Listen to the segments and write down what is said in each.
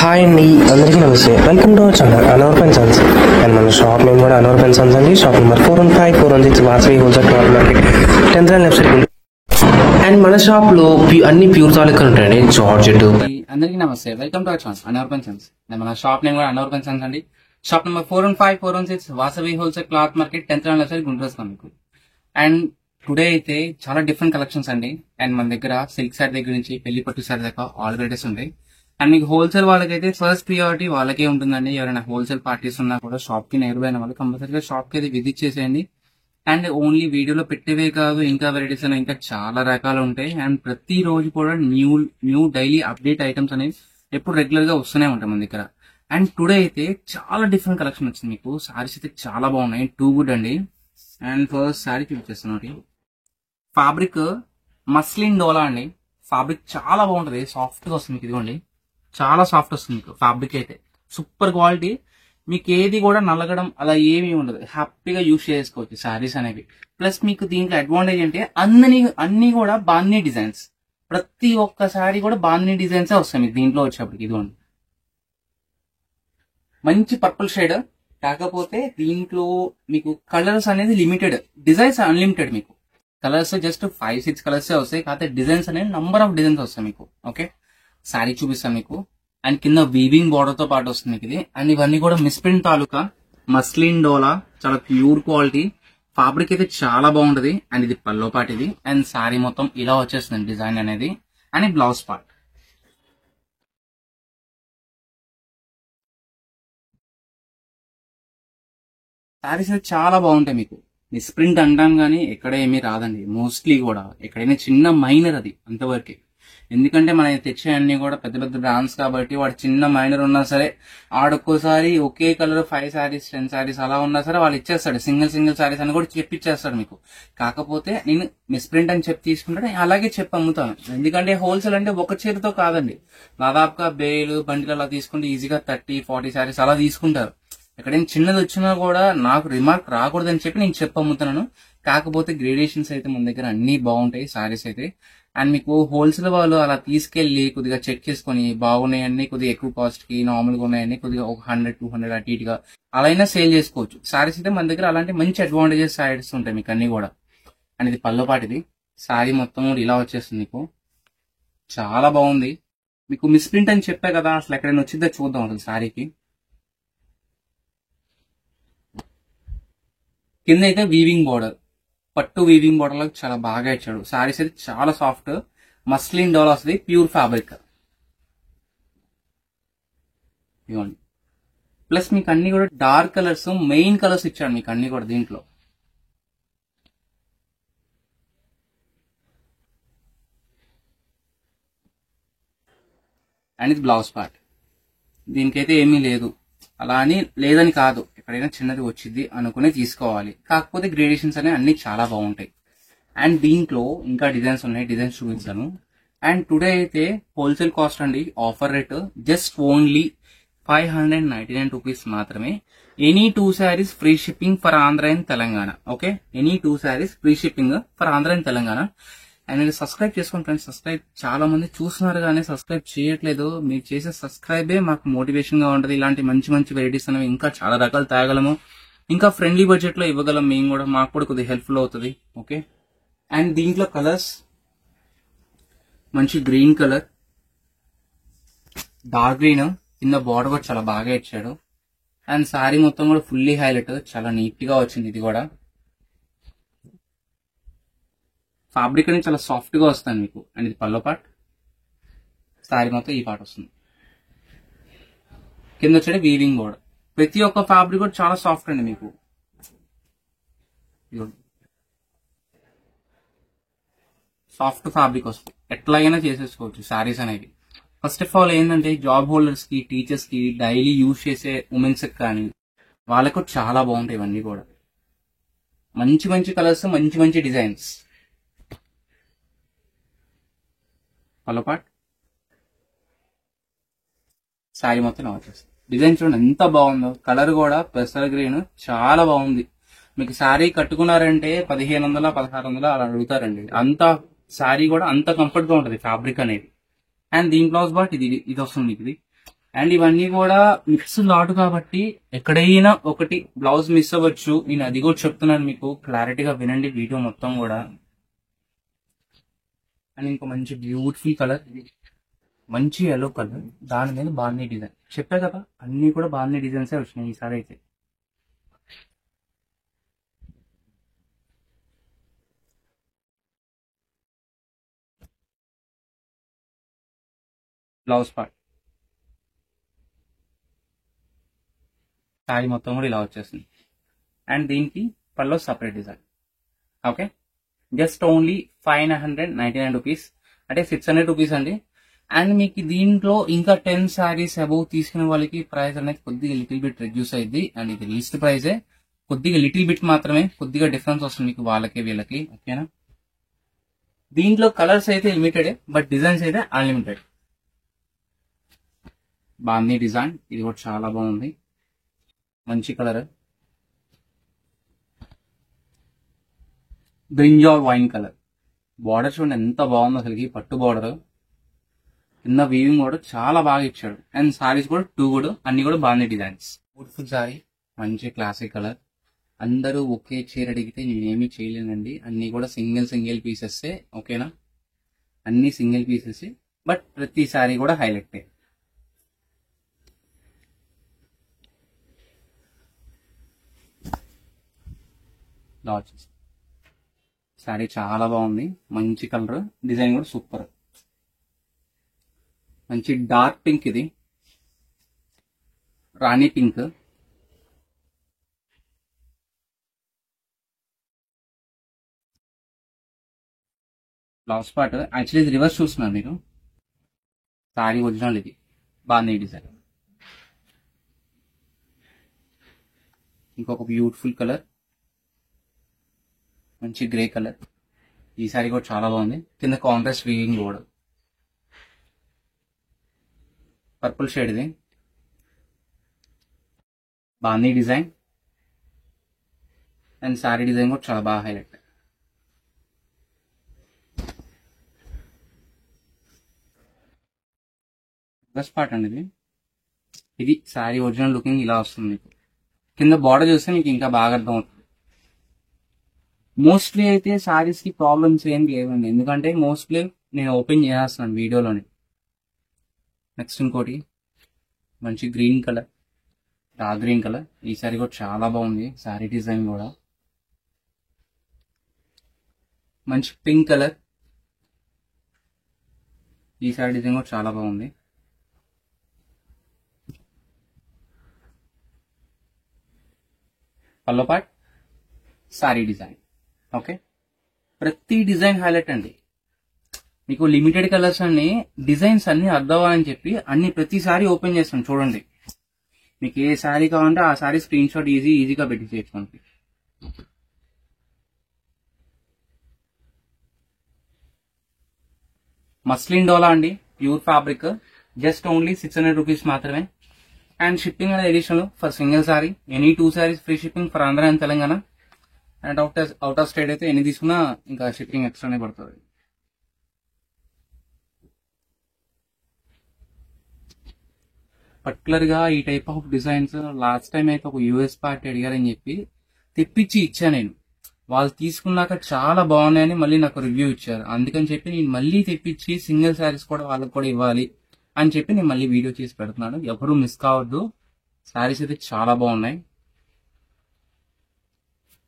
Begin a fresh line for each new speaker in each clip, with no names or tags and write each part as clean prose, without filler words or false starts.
Hi అండి, అందరికీ నమస్తే. Welcome to our channel Anwar pen sons. And మన షాప్ నేమ్ కూడా అనవర్ పెన్ సన్స్ అండి. Shop number 415 416 Vasavi wholesale cloth market 10th line left side. And మన shop లో అన్ని ప్యూర్ తాలూకా ఉంటాయండి. జార్జెట్.
అందరికీ నమస్తే. Welcome to our channel Anwar pen sons. మన షాప్ నేమ్ కూడా అనవర్ పెన్ సన్స్ అండి. Shop number 415 416 Vasavi wholesale cloth market 10th line left side Guntur మీకు. అండ్ టుడే అయితే చాలా డిఫరెంట్ కలెక్షన్స్ అండి. అండ్ మన దగ్గర సిల్క్ సారీ దగ్గర నుంచి పెళ్లి పట్టు సారీ దాకా ఆల్ వెరైటీస్ ఉంటాయి. అండ్ మీకు హోల్సేల్ వాళ్ళకైతే ఫస్ట్ ప్రియారిటీ వాళ్ళకే ఉంటుందండి. ఎవరైనా హోల్సేల్ పార్టీస్ ఉన్నా కూడా షాప్ కి నేరుగా అయిన వాళ్ళు కంపల్సరీగా షాప్ కి అయితే విజిట్ చేసేయండి. అండ్ ఓన్లీ వీడియోలో పెట్టేవే కాదు, ఇంకా వెరైటీస్ అనేవి ఇంకా చాలా రకాలు ఉంటాయి. అండ్ ప్రతి రోజు కూడా న్యూ డైలీ అప్డేట్ ఐటమ్స్ అనేవి ఎప్పుడు రెగ్యులర్ గా వస్తూనే ఉంటాయి మన దగ్గర. అండ్ టుడే అయితే చాలా డిఫరెంట్ కలెక్షన్ వచ్చింది. మీకు సారీస్ అయితే చాలా బాగున్నాయి, టూ గుడ్ అండి. అండ్ ఫస్ట్ సారీ చూపించేస్తున్నాను. ఫ్యాబ్రిక్ మస్లిన్ డోలా అండి. ఫ్యాబ్రిక్ చాలా బాగుంటది, సాఫ్ట్ గా వస్తుంది. మీకు ఇదిగోండి, చాలా సాఫ్ట్ వస్తుంది మీకు ఫ్యాబ్రిక్ అయితే. Super quality. మీకు ఏది కూడా నలగడం అలా ఏమీ ఉండదు, హ్యాపీగా యూజ్ చేసుకోవచ్చు శారీస్ అనేవి. ప్లస్ మీకు దీంట్లో అడ్వాంటేజ్ అంటే అన్ని కూడా బాందినీ డిజైన్స్. ప్రతి ఒక్క శారీ కూడా బాందినీ డిజైన్స్ వస్తాయి మీకు దీంట్లో వచ్చేప్పటికి. ఇదిగోండి, మంచి పర్పుల్ షేడ్. కాకపోతే దీంట్లో మీకు కలర్స్ అనేది లిమిటెడ్, డిజైన్స్ అన్లిమిటెడ్. మీకు కలర్స్ జస్ట్ 5-6 కలర్స్ వస్తాయి. కాకపోతే డిజైన్స్ అనేది నంబర్ ఆఫ్ డిజైన్స్ వస్తాయి మీకు. ఓకే, శారీ చూపిస్తాను మీకు. అండ్ కింద వీవింగ్ బార్డర్ తో పాటు వస్తుంది మీకు ఇది. అండ్ ఇవన్నీ కూడా మిస్ప్రింట్ తాలూకా మస్లిన్ డోలా, చాలా ప్యూర్ క్వాలిటీ. ఫ్యాబ్రిక్ అయితే చాలా బాగుంటది. అండ్ ఇది పల్లో పార్ట్ ఇది. అండ్ శారీ మొత్తం ఇలా వచ్చేస్తుంది డిజైన్ అనేది. And blouse part. శారీస్ అయితే చాలా బాగుంటాయి మీకు. మిస్ప్రింట్ అంటాం కానీ ఎక్కడ ఏమీ రాదండి. మోస్ట్లీ కూడా ఎక్కడైనా చిన్న మైనర్ అది అంతవరకే. ఎందుకంటే మన తెచ్చే అన్ని కూడా పెద్ద పెద్ద బ్రాండ్స్ కాబట్టి వాడు చిన్న మైనర్ ఉన్నా సరే ఆడొక్కోసారి ఒకే కలర్ 5 సారీస్ 10 సారీస్ అలా ఉన్నా సరే వాళ్ళు ఇచ్చేస్తాడు. సింగిల్ సారీస్ అని కూడా చెప్పిచ్చేస్తాడు మీకు. కాకపోతే నేను మిస్ప్రింట్ అని చెప్పి తీసుకుంటాను, అలాగే చెప్పి అమ్ముతాను. ఎందుకంటే హోల్సేల్ అంటే ఒక చీరతో కాదండి, దాదాపుగా బేలు బండిలు అలా తీసుకుంటే ఈజీగా 30-40 సారీస్ అలా తీసుకుంటారు. ఎక్కడైనా చిన్నది వచ్చినా కూడా నాకు రిమార్క్ రాకూడదని చెప్పి నేను చెప్పి అమ్ముతున్నాను. కాకపోతే గ్రేడేషన్స్ అయితే మన దగ్గర అన్ని బాగుంటాయి సారీస్ అయితే. అండ్ మీకు హోల్సేల్ వాళ్ళు అలా తీసుకెళ్లి కొద్దిగా చెక్ చేసుకుని బాగున్నాయన్ని కొద్దిగా ఎక్కువ కాస్ట్ కి, నార్మల్గా ఉన్నాయన్ని కొద్దిగా ఒక 100-200 అటు ఇటుగా అలా అయినా సేల్ చేసుకోవచ్చు. సారీస్ అయితే మన దగ్గర అలాంటి మంచి అడ్వాంటేజెస్ సారీస్ ఉంటాయి మీకు అన్ని కూడా. అండ్ ఇది పళ్ళపాటిది. సారీ మొత్తం కూడా ఇలా వచ్చేస్తుంది మీకు, చాలా బాగుంది. మీకు మిస్ప్రింట్ అని చెప్పా కదా, అసలు ఎక్కడైనా వచ్చిందో చూద్దాం అసలు సారీకి. కింద అయితే వీవింగ్ బోర్డర్, పట్టు వీవింగ్ బోర్డర్ లాగా చాలా బాగా ఇచ్చాడు. సారీస్ అయితే చాలా సాఫ్ట్ మస్లిన్ డోలా వస్తుంది, ప్యూర్ ఫ్యాబ్రిక్. ఇవ్వండి. ప్లస్ మీకు అన్ని కూడా డార్క్ కలర్స్, మెయిన్ కలర్స్ ఇచ్చాడు మీకు అన్ని కూడా దీంట్లో. అండ్ ఇది బ్లౌజ్ పార్ట్. దీనికైతే ఏమీ లేదు, అలా అని లేదని కాదు, ఎక్కడైనా చిన్నది వచ్చింది అనుకునే తీసుకోవాలి. కాకపోతే గ్రేడేషన్స్ అనేవి అన్ని చాలా బాగుంటాయి. అండ్ దీంట్లో ఇంకా డిజైన్స్ ఉన్నాయి, డిజైన్స్ చూపించాను. అండ్ టుడే అయితే హోల్సేల్ కాస్ట్ అండి, offer rate just only 599 rupees మాత్రమే. Any 2 saris free shipping for Andhra and Telangana. Okay, any 2 saris free shipping for Andhra and Telangana. And మీరు సబ్స్క్రైబ్ చేసుకోండి ఫ్రెండ్స్. సబ్స్క్రైబ్ చాలా మంది చూస్తున్నారు కానీ సబ్స్క్రైబ్ చేయట్లేదు. మీరు చేసే సబ్స్క్రైబే మాకు మోటివేషన్ గా ఉంటుంది. ఇలాంటి మంచి మంచి వెరైటీస్ అనేవి ఇంకా చాలా రకాలు తేగలము, ఇంకా ఫ్రెండ్లీ బడ్జెట్ లో ఇవ్వగలం మేము కూడా. మాకు కూడా కొద్దిగా హెల్ప్ఫుల్ అవుతుంది. ఓకే, అండ్ దీంట్లో కలర్స్ మంచి గ్రీన్ కలర్, డార్క్ గ్రీన్, కింద బార్డర్ కూడా చాలా బాగా ఇచ్చాడు. అండ్ సారీ మొత్తం కూడా ఫుల్లీ హైలైట్, చాలా నీట్ గా వచ్చింది. ఇది కూడా ఫ్యాబ్రిక్ అనేది చాలా సాఫ్ట్ గా వస్తుంది మీకు. అండ్ ఇది పల్లో పార్ట్. సారీ మొత్తం ఈ పార్ట్ వస్తుంది. కింద వచ్చే వీవింగ్ బోర్డర్. ప్రతి ఒక్క ఫ్యాబ్రిక్ కూడా చాలా సాఫ్ట్ అండి మీకు. సాఫ్ట్ ఫ్యాబ్రిక్ వస్తుంది, ఎట్లాగైనా చేసేసుకోవచ్చు సారీస్ అనేవి. ఫస్ట్ ఆఫ్ ఆల్ ఏంటంటే జాబ్ హోల్డర్స్ కి, టీచర్స్ కి, డైలీ యూజ్ చేసే ఉమెన్స్ కి కానీ వాళ్ళకు చాలా బాగుంటాయి ఇవన్నీ కూడా. మంచి మంచి కలర్స్, మంచి మంచి డిజైన్స్. పల్లో పార్ట్. శారీ మొత్తం వచ్చేస్తుంది. డిజైన్ చూడండి ఎంత బాగుందో. కలర్ కూడా పెసర్ గ్రీన్ చాలా బాగుంది. మీకు శారీ కట్టుకున్నారంటే 1500-1600 అలా అడుగుతారండి. అంత శారీ కూడా అంత కంఫర్ట్ గా ఉంటది ఫ్యాబ్రిక్ అనేది. అండ్ దీని బ్లౌజ్ పార్ట్ ఇది వస్తుంది. ఇది అండ్ ఇవన్నీ కూడా మిక్స్ లాట్ కాబట్టి ఎక్కడైనా ఒకటి బ్లౌజ్ మిస్ అవ్వచ్చు. నేను అది కూడా చెప్తున్నాను, మీకు క్లారిటీగా వినండి వీడియో మొత్తం కూడా. అండ్ ఇంకో మంచి బ్యూటిఫుల్ కలర్, మంచి ఎల్లో కలర్, దాని మీద బాగున్నాయి డిజైన్. చెప్పా కదా అన్ని కూడా బాగున్నాయి డిజైన్స్ వచ్చినాయి ఈసారి అయితే. బ్లౌజ్ పార్ట్ శారీ మొత్తం కూడా ఇలా వచ్చేసింది. అండ్ దీనికి pallu separate design. Okay, just only 599 rupees, అంటే 600 రూపీస్ అండి. అండ్ మీకు దీంట్లో ఇంకా 10 శారీస్ అబౌవ్ తీసుకునే వాళ్ళకి ప్రైస్ అనేది కొద్దిగా లిటిల్ బిట్ రెడ్యూస్ అయింది. అండ్ ఇది లిస్ట్ ప్రైజే, కొద్దిగా లిటిల్ బిట్ మాత్రమే, కొద్దిగా డిఫరెన్స్ వస్తుంది మీకు వాళ్ళకి వీళ్ళకి. ఓకేనా, దీంట్లో కలర్స్ అయితే లిమిటెడ్, బట్ డిజైన్స్ అయితే అన్లిమిటెడ్. బాగుంది డిజైన్, ఇది కూడా చాలా బాగుంది, మంచి colour, brinjal wine colour. Border చూడండి ఎంత బాగుందో అసలుకి, పట్టు బార్డర్, కింద వీవింగ్ కూడా చాలా బాగా ఇచ్చాడు. అండ్ సారీస్ కూడా 2 కూడా అన్ని కూడా బాగున్నాయి డిజైన్స్. బ్యూటిఫుల్ సారీ, మంచి క్లాసిక్ కలర్. అందరూ ఒకే చీర అడిగితే నేనేమీ చేయలేనండి, అన్ని కూడా సింగిల్ పీసెస్. ఓకేనా, అన్ని సింగిల్ పీసెస్, బట్ ప్రతి సారీ కూడా హైలైట్. సారీ చాలా బాగుంది, మంచి కలర్, డిజైన్ కూడా సూపర్. మంచి డార్క్ పింక్, ఇది రాణి పింక్. బ్లౌజ్ పార్ట్ యాక్చువల్లీ ఇది రివర్స్ చూస్తున్నారు మీరు, సారీ ఒరిజినల్ ఇది. బాగుంది డిజైన్. ఇంకొక బ్యూటిఫుల్ కలర్, మంచి గ్రే కలర్. ఈ సారీ కూడా చాలా బాగుంది, కింద కాంట్రాస్ట్ వీవింగ్ కూడా. పర్పుల్ షేడ్ ఇది, బాగుంది డిజైన్. అండ్ సారీ డిజైన్ కూడా చాలా బాగా హైలైట్. ఫస్ట్ పార్ట్ అండి ఇది సారీ ఒరిజినల్ లుకింగ్ ఇలా వస్తుంది మీకు. కింద బార్డర్ చూస్తే మీకు ఇంకా బాగా అర్థం అవుతుంది. మోస్ట్లీ అయితే సారీస్ కి ప్రాబ్లమ్స్ ఏం లేవండి, ఎందుకంటే మోస్ట్లీ నేను ఓపెన్ చేస్తున్నాను వీడియోలోని. నెక్స్ట్ ఇంకోటి మంచి green colour, dark green colour. ఈ సారీ కూడా చాలా బాగుంది, సారీ డిజైన్ కూడా. మంచి పింక్ కలర్, ఈ సారీ డిజైన్ కూడా చాలా బాగుంది. పల్లో పార్ట్, సారీ డిజైన్. ఓకే, ప్రతి డిజైన్ హైలైట్ అండి. మీకు లిమిటెడ్ కలర్స్ అన్ని డిజైన్స్ అన్ని అర్థమని చెప్పి అన్ని ప్రతిసారి ఓపెన్ చేస్తాను చూడండి. మీకు ఏ శారీ కావాలంటే ఆ శారీ స్క్రీన్ షాట్ ఈజీగా పెట్టి చేసుకోండి. మస్లిన్ డోలా అండి, pure fabric, just only 600 rupees మాత్రమే. అండ్ షిప్పింగ్ అనేది additional for single sorry, any 2 saris free shipping for Andhra and Telangana. And out of state అయితే ఎన్ని తీసుకున్నా ఇంకా షిప్పింగ్ ఎక్స్ట్రానే పడుతుంది. పర్టికులర్ గా ఈ type of designs last time అయితే ఒక యూఎస్ పార్టీ అడిగారని చెప్పి తెప్పించి ఇచ్చా నేను. వాళ్ళు తీసుకున్నాక చాలా బాగున్నాయని మళ్ళీ నాకు రివ్యూ ఇచ్చారు. అందుకని చెప్పి నేను మళ్ళీ తెప్పించి సింగిల్ శారీస్ కూడా వాళ్ళకి కూడా ఇవ్వాలి అని చెప్పి నేను మళ్ళీ వీడియో చేసి పెడుతున్నాను. ఎవరు మిస్ కావద్దు, శారీస్ అయితే చాలా బాగున్నాయి.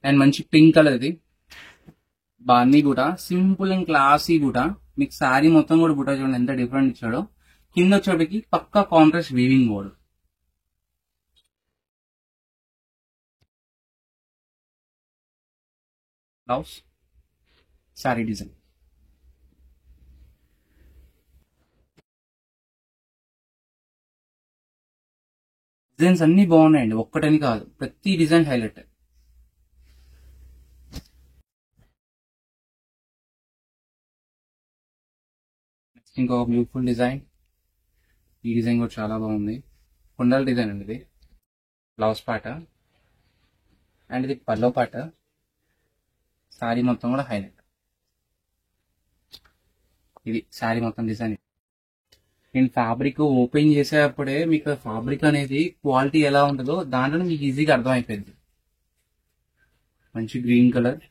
అండ్ మంచి పింక్ కలర్, ఇది బాగుంది బుటా, సింపుల్ అండ్ క్లాసీ బుటా. మీకు శారీ మొత్తం కూడా బుటా చూడండి ఎంత డిఫరెంట్ ఇచ్చాడో. కింద వచ్చేటికి పక్కా contrast weaving border. Blouse, sari design. Designs అన్ని బాగున్నాయండి, ఒక్కటని కాదు, ప్రతి డిజైన్ హైలైట్. నెక్స్ట్ ఇంకొక బ్యూటిఫుల్ డిజైన్. ఈ డిజైన్ కూడా చాలా బాగుంది, కుండల డిజైన్ అండి ఇది. బ్లౌజ్ పాట అండ్ ఇది పల్లో పాట. శారీ మొత్తం కూడా హైలైట్. ఇది శారీ మొత్తం డిజైన్. నేను ఫ్యాబ్రిక్ ఓపెన్ చేసేటప్పుడే మీకు ఫ్యాబ్రిక్ అనేది క్వాలిటీ ఎలా ఉంటుందో దాంట్లో మీకు ఈజీగా అర్థమైపోయింది. మంచి గ్రీన్ కలర్,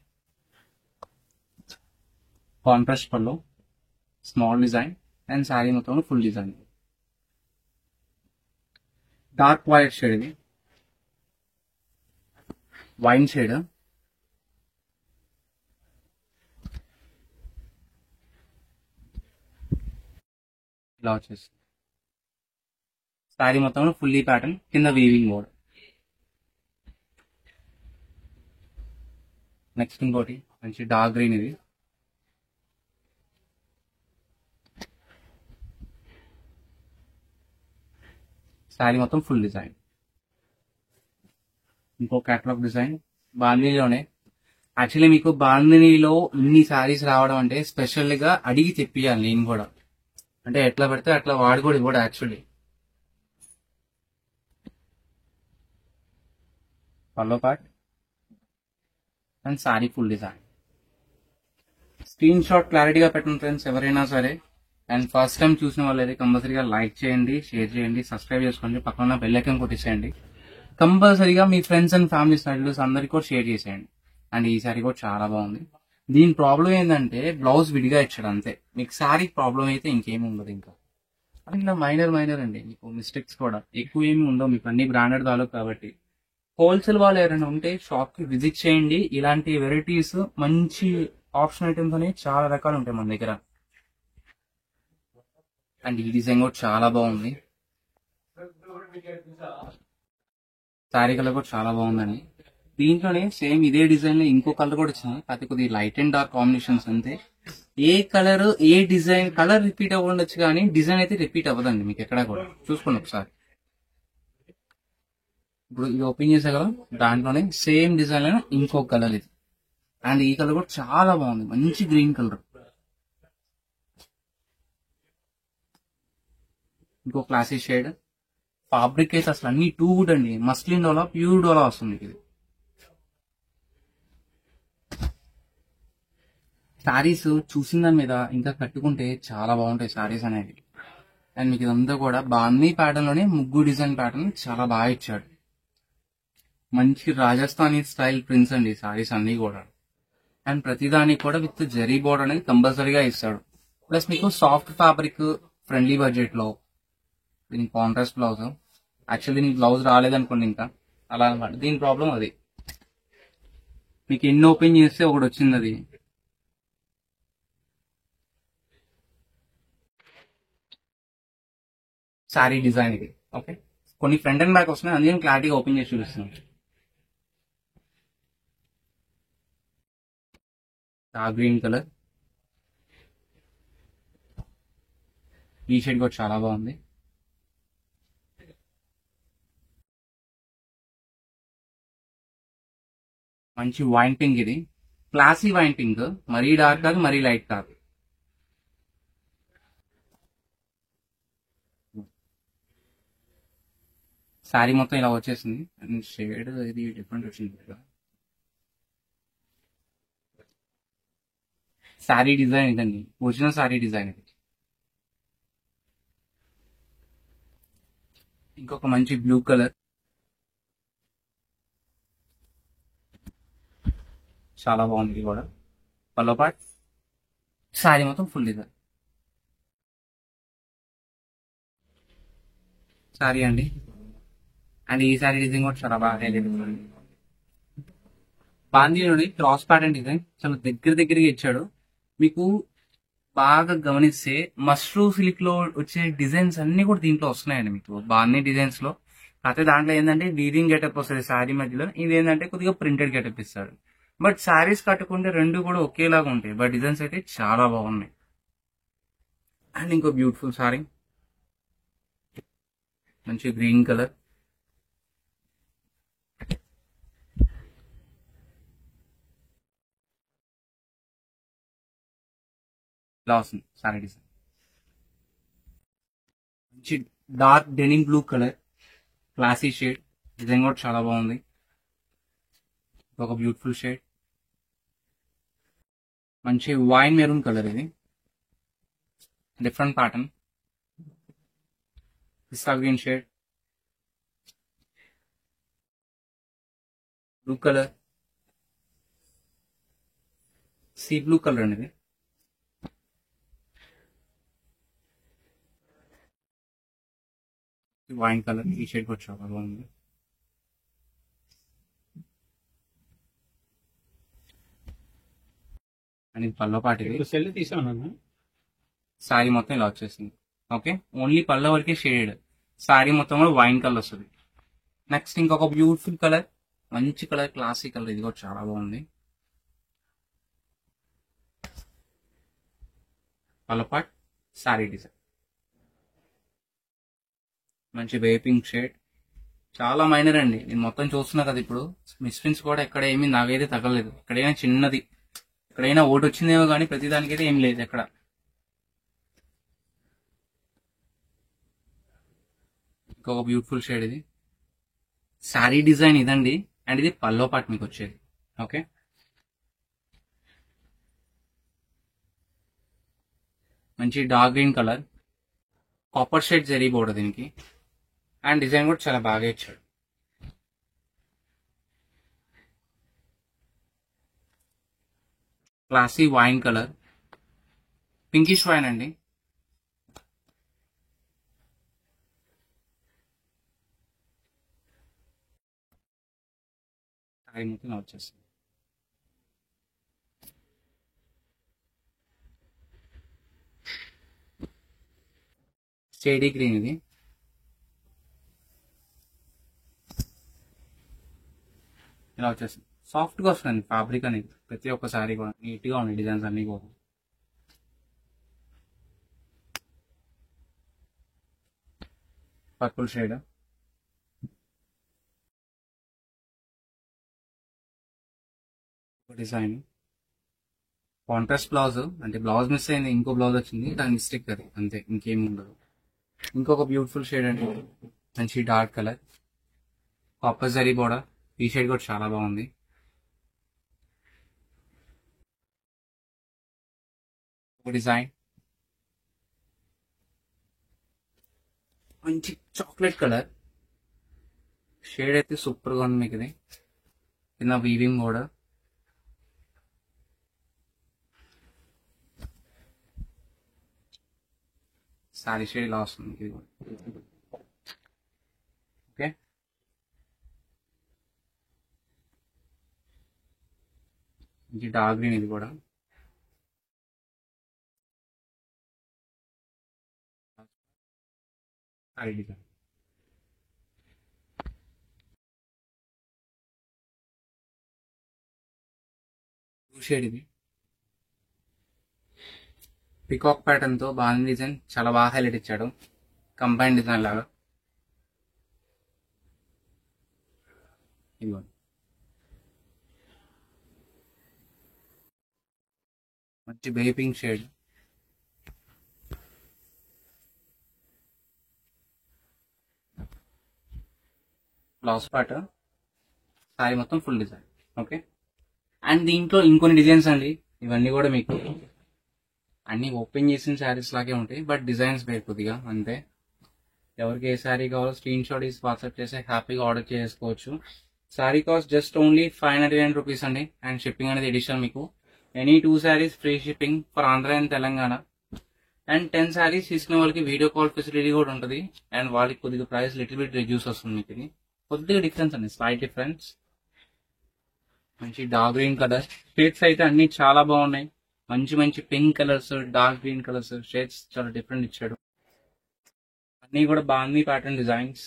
కాంట్రాస్ట్ పళ్ళు, స్మాల్ డిజైన్ అండ్ శారీ మొత్తం full design. Dark white shade, ఇది వైన్ షేడ్, ఇలా వచ్చేసి శారీ మొత్తం ఫుల్లీ ప్యాటర్న్, కింద వీవింగ్ బోర్డ్. నెక్స్ట్ ఇంకోటి మంచి డార్క్ గ్రీన్, ఇది శారీ మొత్తం ఫుల్ డిజైన్. ఇంకో క్యాటలాగ్ డిజైన్ బాందినీలోనే. యాక్చువల్లీ మీకు బాందినీలో ఇన్ని శారీస్ రావడం అంటే స్పెషల్ గా అడిగి తెప్పియాలి నేను కూడా. అంటే ఎట్లా పెడితే అట్లా వాడు కూడా ఇవ్వడు actually. Pallu part and sari full design. Screen shot క్లారిటీగా పెట్టండి ఫ్రెండ్స్ ఎవరైనా సరే. అండ్ ఫస్ట్ టైం చూసిన వాళ్ళైతే కంపల్సరీగా లైక్ చేయండి, షేర్ చేయండి, సబ్స్క్రైబ్ చేసుకోండి, పక్కన బెల్ ఐకాన్ కొట్టేసేయండి. కంపల్సరీగా మీ ఫ్రెండ్స్ అండ్ ఫ్యామిలీ స్టైల్స్ అందరికీ కూడా షేర్ చేసేయండి. అండ్ ఈ శారీ కూడా చాలా బాగుంది. దీని ప్రాబ్లం ఏంటంటే బ్లౌజ్ విడిగా ఇచ్చాడు అంతే. మీకు శారీ ప్రాబ్లం అయితే ఇంకేమి ఉండదు. ఇంకా అంటే మైనర్ అండి, మీకు మిస్టేక్స్ కూడా ఎక్కువ ఏమి ఉండవు. మీకు అన్ని బ్రాండెడ్ తాలూకు కాబట్టి హోల్సేల్ వాళ్ళు ఎవరైనా ఉంటే షాప్ కి విజిట్ చేయండి. ఇలాంటి వెరైటీస్ మంచి ఆప్షన్ ఐటమ్స్ అనేవి చాలా రకాలు ఉంటాయి మన దగ్గర. అండ్ ఈ డిజైన్ కూడా చాలా బాగుంది. శారీ కలర్ కూడా చాలా బాగుందండి. దీంట్లోనే సేమ్ ఇదే డిజైన్ లో ఇంకో కలర్ కూడా వచ్చింది, అది కొద్దిగా లైట్ అండ్ డార్క్ కాంబినేషన్స్ అంతే. ఏ కలర్ ఏ డిజైన్ కలర్ రిపీట్ అవ్వవచ్చు కానీ డిజైన్ అయితే రిపీట్ అవ్వదండి మీకు ఎక్కడా కూడా. చూసుకోండి ఒకసారి. ఇప్పుడు ఇది ఓపెన్ చేసే కదా, దాంట్లోనే సేమ్ డిజైన్ లో ఇంకో కలర్ ఇది. అండ్ ఈ కలర్ కూడా చాలా బాగుంది, మంచి గ్రీన్ కలర్. ఇంకో క్లాసీ షేడ్. ఫ్యాబ్రిక్ అయితే అసలు అన్ని టూ గుడ్ అండి. మస్లిన్ డోలా, ప్యూర్ డోలా వస్తుంది ఇది. శారీస్ చూసిన దాని మీద ఇంకా కట్టుకుంటే చాలా బాగుంటాయి శారీస్ అనేవి. అండ్ మీకు ఇదంతా కూడా బాందీ ప్యాటర్న్ లోనే ముగ్గు డిజైన్ ప్యాటర్న్ చాలా బాగా ఇచ్చాడు. మంచి రాజస్థానీ స్టైల్ ప్రింట్స్ అండి శారీస్ అన్ని కూడా. అండ్ ప్రతిదానికి కూడా విత్ జరీ బోర్డర్ అనేది కంపల్సరీగా ఇస్తాడు. ప్లస్ మీకు సాఫ్ట్ ఫ్యాబ్రిక్ ఫ్రెండ్లీ బడ్జెట్ లో. దీనికి కాంట్రాస్ట్ బ్లౌజ్. యాక్చువల్లీ దీనికి బ్లౌజ్ రాలేదనుకోండి ఇంకా అలా అనమాట. దీని ప్రాబ్లం అది. మీకు ఎన్ని ఓపెన్ చేస్తే ఒకటి వచ్చింది అది. శారీ డిజైన్ ఇది. ఓకే, కొన్ని ఫ్రంట్ అండ్ బ్యాక్ వస్తున్నాయి, అందుకని క్లారిటీగా ఓపెన్ చేసి చూపిస్తున్నాను. Dark green colour. ఈ షేడ్ కూడా చాలా బాగుంది. మంచి వైన్ పింక్, ఇది క్లాసీ వైన్ పింక్. మరీ డార్క్ కాదు, మరీ లైట్ కాదు. శారీ మొత్తం ఇలా వచ్చేసింది. అండ్ షేడ్ ఇది డిఫరెంట్ వచ్చింది. శారీ డిజైన్ ఇదండి, ఒరిజినల్ శారీ డిజైన్ ఇది. ఇంకొక మంచి బ్లూ కలర్, చాలా బాగుంది ఇది కూడా. పల్లో పార్ట్, శారీ మొత్తం ఫుల్ డిజైన్. శారీ అండి. అండ్ ఈ శారీ డిజైన్ కూడా చాలా బాగా బాందీలోని క్రాస్ ప్యాటర్న్ డిజైన్ చాలా దగ్గరగా ఇచ్చాడు. మీకు బాగా గమనిస్తే మష్రూ సిల్క్ లో వచ్చే డిజైన్స్ అన్ని కూడా దీంట్లో వస్తున్నాయండి మీకు బాందీ డిజైన్స్ లో. అయితే దాంట్లో ఏంటంటే వీవింగ్ గెటప్ వస్తుంది శారీ మధ్యలో. ఇది ఏంటంటే కొద్దిగా ప్రింటెడ్ గెటప్ ఇస్తాడు. బట్ శారీస్ కట్టుకుంటే రెండు కూడా ఒకేలాగా ఉంటాయి, బట్ డిజైన్స్ అయితే చాలా బాగున్నాయి. అండ్ ఇంకో బ్యూటిఫుల్ శారీ, మంచి గ్రీన్ కలర్. ఇలా వస్తుంది శారీ డిజైన్. మంచి dark denim blue colour, classy shade. Design కూడా చాలా బాగుంది. ఒక బ్యూటిఫుల్ షేడ్, మంచి వైన్ మెరూన్ కలర్. ఇది different pattern. Pista green shade, blue colour, sea blue colour అండి ఇది. వైన్ కలర్, ఈ షేడ్ కూడా చాలా బాగుంది. అండ్ ఇది పల్లో పాటు
సెల్ తీసాను.
శారీ మొత్తం ఇలా వచ్చేసింది. ఓకే, ఓన్లీ పళ్ళ వరకే షేడ్, శారీ మొత్తం కూడా వైన్ కలర్ వస్తుంది. నెక్స్ట్ ఇంకొక బ్యూటిఫుల్ కలర్, మంచి కలర్, క్లాసిక్ కలర్, ఇది కూడా చాలా బాగుంది. పళ్ళ పాట్, శారీ డిజైన్, మంచి వేపింగ్ షేడ్, చాలా మైనర్ అండి. నేను మొత్తం చూస్తున్నా కదా ఇప్పుడు, మిస్ప్రింట్స్ కూడా ఎక్కడ ఏమీ నాకైతే తగలేదు. ఎక్కడైనా చిన్నది, ఎక్కడైనా ఓటు వచ్చిందేమో కానీ ప్రతిదానికైతే ఏం లేదు ఎక్కడ. ఇంకొక బ్యూటిఫుల్ షేడ్, ఇది శారీ డిజైన్ ఇదండి. అండ్ ఇది పల్లో పాట్ మీకు వచ్చేది. ఓకే, మంచి dark green colour, copper shade zari border దీనికి. అండ్ డిజైన్ కూడా చాలా బాగా ఇచ్చాడు. Classy wine colour, pinkish wine అండి. శారీ మొత్తం వచ్చేస్తుంది. షేడీ గ్రీన్, ఇది ఇలా వచ్చేస్తుంది. సాఫ్ట్ గా వస్తుంది ఫ్యాబ్రిక్ అనేది. ప్రతి ఒక్క శారీ కూడా నీట్ గా ఉన్నాయి, డిజైన్స్ అన్ని కూడా. Purple shade, design, contrast blouse. అంటే బ్లౌజ్ మిస్ అయింది, ఇంకో బ్లౌజ్ వచ్చింది, దాని మిస్టేక్ అది అంతే, ఇంకేం ఉండదు. ఇంకొక బ్యూటిఫుల్ షేడ్ అండి, మంచి dark colour, copper zari border. ఈ షేడ్ కూడా చాలా బాగుంది. ఒక డిజైన్, మంచి చాక్లెట్ కలర్ షేడ్ అయితే సూపర్ గా ఉంది మీకు. ఇది కింద వీవింగ్ బోర్డర్, శారీ షేడ్ ఇలా వస్తుంది ఇది కూడా. ఓకే, ఇది డార్క్ గ్రీన్, ఇది కూడా శారీ డిజైన్. బ్లూ షేడ్, ఇది పికాక్ ప్యాటర్న్ తో బాగా డిజైన్, చాలా బాగా హైలైట్ ఇచ్చాడు. కంబైన్ డిజైన్ లాగా. ఇదిగో మంచి baby pink shade, blouse part, sorry మొత్తం ఫుల్ డిజైన్. ఓకే, అండ్ దీంట్లో ఇంకొన్ని డిజైన్స్ అండి. ఇవన్నీ కూడా మీకు అన్ని ఓపెన్ చేసిన శారీస్ లాగే ఉంటాయి, బట్ డిజైన్స్ వేరు కొద్దిగా అంతే. ఎవరికి ఏ శారీ కావాలో స్క్రీన్ షాట్ తీసి వాట్సాప్ చేసి హ్యాపీగా ఆర్డర్ చేసుకోవచ్చు. Sari cost just only 599 rupees అండి. అండ్ షిప్పింగ్ అనేది ఎడిషనల్ మీకు. Any 2 saris free shipping for Andhra and Telangana. And 10 saris తీసుకునే వాళ్ళకి వీడియో కాల్ ఫెసిలిటీ కూడా ఉంటుంది. అండ్ వాళ్ళకి కొద్దిగా ప్రైస్ లిటిల్ బిట్ రిడ్యూస్ వస్తుంది మీకు. ఇది కొద్దిగా డిఫరెన్స్ అండి, స్లైట్ డిఫరెన్స్. మంచి డార్క్ గ్రీన్ కలర్ షేడ్స్ అయితే అన్ని చాలా బాగున్నాయి. మంచి మంచి pink colours, dark green colours shades చాలా డిఫరెంట్ ఇచ్చాడు. అన్ని కూడా బాగుంది ప్యాటర్న్ డిజైన్స్.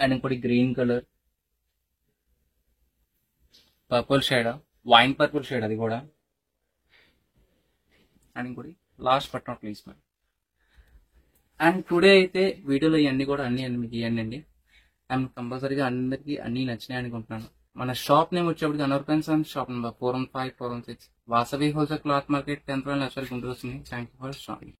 అండ్ ఇంకోటి green colour, purple shade, wine purple shade అది కూడా. అండ్ ఇంకోటి లాస్ట్ బట్ నాట్ లీస్ట్ మరి. అండ్ టుడే అయితే వీడియోలో ఇవన్నీ కూడా అన్ని మీకు ఇవ్వండి అండి. అండ్ కంపల్సరీగా అందరికీ అన్ని నచ్చినాయి అనుకుంటున్నాను. మన షాప్ నేమ్ వచ్చేప్పటికి Anoor pens and shop number 415, 416 Vasavi wholesale cloth market 10th line Guntur వస్తుంది. Thank you for shopping.